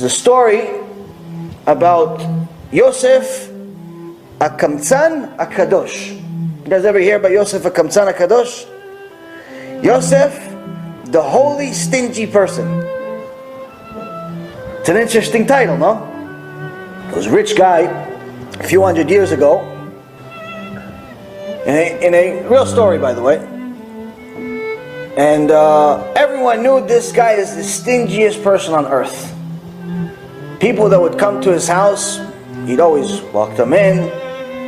a story about Yosef HaKamtzan HaKadosh. You guys ever hear about Yosef HaKamtzan HaKadosh? Yosef, the holy stingy person. It's an interesting title, no? He was a rich guy a few hundred years ago. In a real story, by the way. And everyone knew this guy is the stingiest person on earth. People that would come to his house, he'd always walk them in,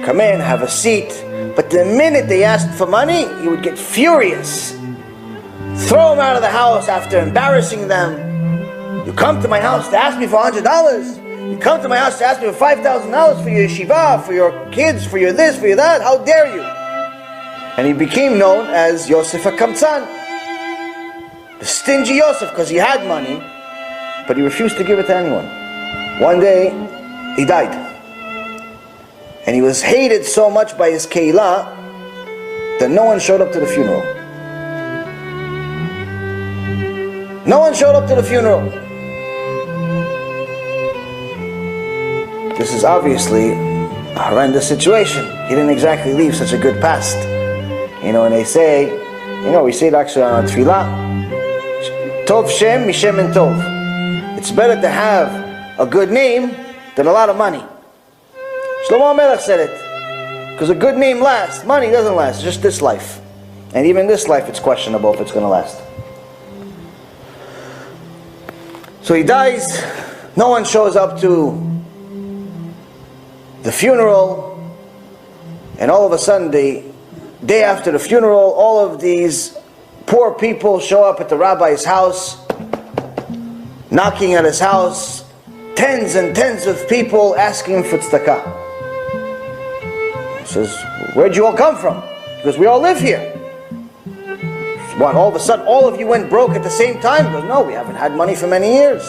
come in, have a seat. But the minute they asked for money, he would get furious. Throw them out of the house after embarrassing them. You come to my house to ask me for $100. You come to my house to ask me for $5,000 for your yeshiva, for your kids, for your this, for your that. How dare you? And he became known as Yosef HaKamtzan. The stingy Yosef, because he had money, but he refused to give it to anyone. One day, he died. And he was hated so much by his keilah that no one showed up to the funeral. No one showed up to the funeral. This is obviously a horrendous situation. He didn't exactly leave such a good past. You know, and they say, we say it actually on our tefillah, Tov Shem Mishem and Tov. It's better to have a good name than a lot of money. Shlomo HaMelech said it. Because a good name lasts. Money doesn't last. Just this life. And even this life, it's questionable if it's going to last. So he dies. No one shows up to the funeral. And all of a sudden, the day after the funeral, all of these poor people show up at the rabbi's house, knocking at his house, tens and tens of people asking him for tzedakah. He says, where'd you all come from? Because we all live here. What, all of a sudden all of you went broke at the same time? He goes, no, we haven't had money for many years.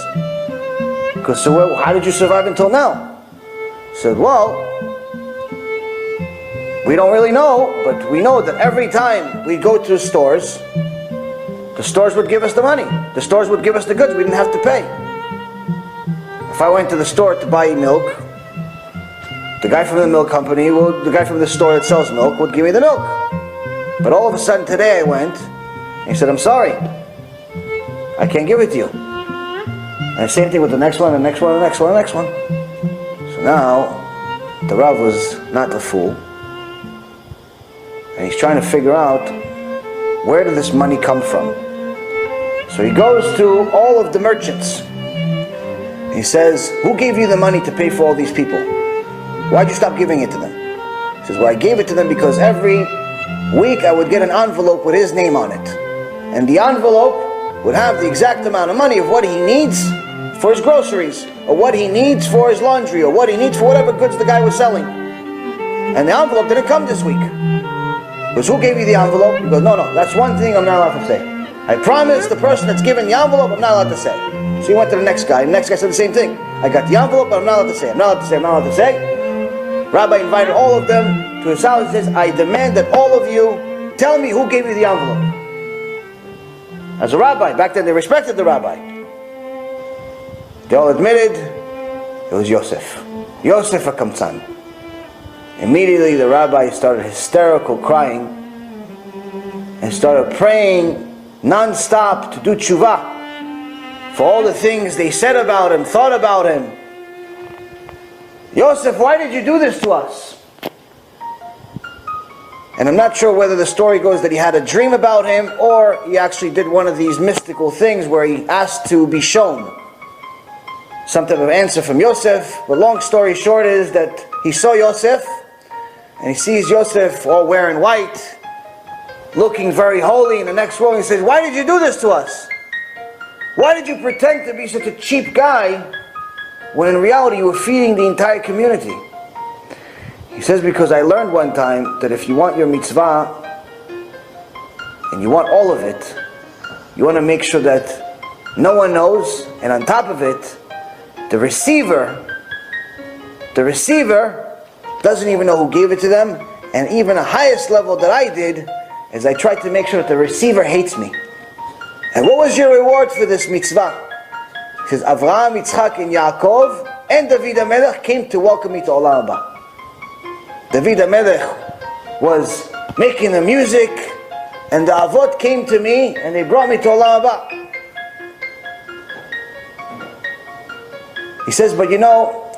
Because so how did you survive until now? He said, well, we don't really know, but we know that every time we go to the stores would give us the money. The stores would give us the goods. We didn't have to pay. If I went to the store to buy milk, the guy from the milk company, the guy from the store that sells milk would give me the milk. But all of a sudden today I went, and he said, I'm sorry, I can't give it to you. And the same thing with the next one, the next one, the next one, the next one. So now, the Rav was not the fool. And he's trying to figure out, where did this money come from? So he goes to all of the merchants. He says, who gave you the money to pay for all these people? Why'd you stop giving it to them? He says, well, I gave it to them because every week I would get an envelope with his name on it. And the envelope would have the exact amount of money of what he needs for his groceries, or what he needs for his laundry, or what he needs for whatever goods the guy was selling. And the envelope didn't come this week. Because who gave you the envelope? He goes, no, that's one thing I'm not allowed to say. I promise the person that's given the envelope, I'm not allowed to say. So he went to the next guy, and the next guy said the same thing. I got the envelope, but I'm not allowed to say. I'm not allowed to say, I'm not allowed to say. Rabbi invited all of them to his house. He says, I demand that all of you tell me who gave you the envelope. As a rabbi, back then they respected the rabbi. They all admitted it was Yosef. Yosef HaKamtzan. Immediately the rabbi started hysterical crying and started praying non-stop to do TeShuva for all the things they said about him, thought about him. Yosef, why did you do this to us? And I'm not sure whether the story goes that he had a dream about him, or he actually did one of these mystical things where he asked to be shown some type of answer from Yosef. But long story short is that he saw Yosef, and he sees Yosef all wearing white, looking very holy in the next world. He says, why did you do this to us? Why did you pretend to be such a cheap guy when in reality you were feeding the entire community? He says, because I learned one time that if you want your mitzvah and you want all of it, you want to make sure that no one knows, and on top of it, the receiver doesn't even know who gave it to them. And even the highest level that I did is I tried to make sure that the receiver hates me. And what was your reward for this mitzvah? He It says, Avraham, Yitzchak, and Yaakov, and David HaMelech came to welcome me to Olam HaBa. David HaMelech was making the music, and the Avot came to me, and they brought me to Olam HaBa. He says, but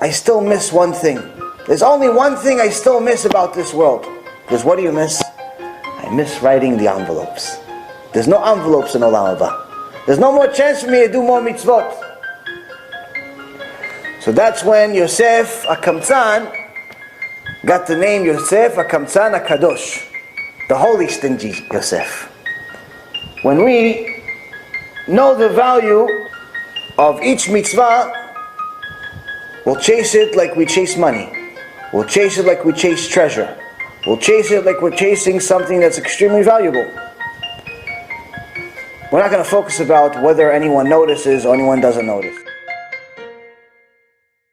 I still miss one thing. There's only one thing I still miss about this world. Because what do you miss? I miss writing the envelopes. There's no envelopes in Olam HaBa. There's no more chance for me to do more mitzvot. So that's when Yosef HaKamtzan got the name Yosef HaKamtzan HaKadosh, the holy Stingy Yosef. When we know the value of each mitzvah, we'll chase it like we chase money. We'll chase it like we chase treasure. We'll chase it like we're chasing something that's extremely valuable. We're not going to focus about whether anyone notices or anyone doesn't notice.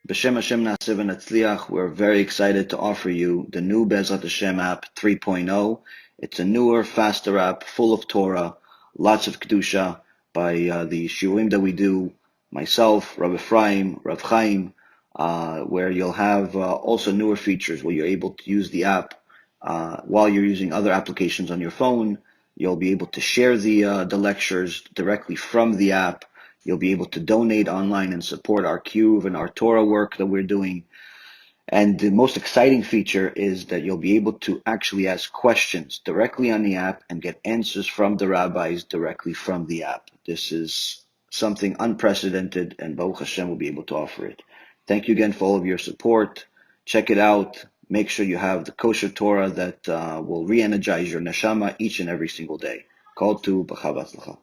B'Shem Hashem Na'aseh v'Natzliach, we're very excited to offer you the new BeEzrat HaShem app 3.0. It's a newer, faster app, full of Torah, lots of Kedusha by the shiurim that we do, myself, Rabbi Ephraim, Rav Chaim, where you'll have also newer features where you're able to use the app while you're using other applications on your phone. You'll be able to share the lectures directly from the app. You'll be able to donate online and support our Kiruv and our Torah work that we're doing. And the most exciting feature is that you'll be able to actually ask questions directly on the app and get answers from the rabbis directly from the app. This is something unprecedented, and Baruch Hashem will be able to offer it. Thank you again for all of your support. Check it out. Make sure you have the kosher Torah that will re-energize your neshama each and every single day. Call to B'chava Tzlacha.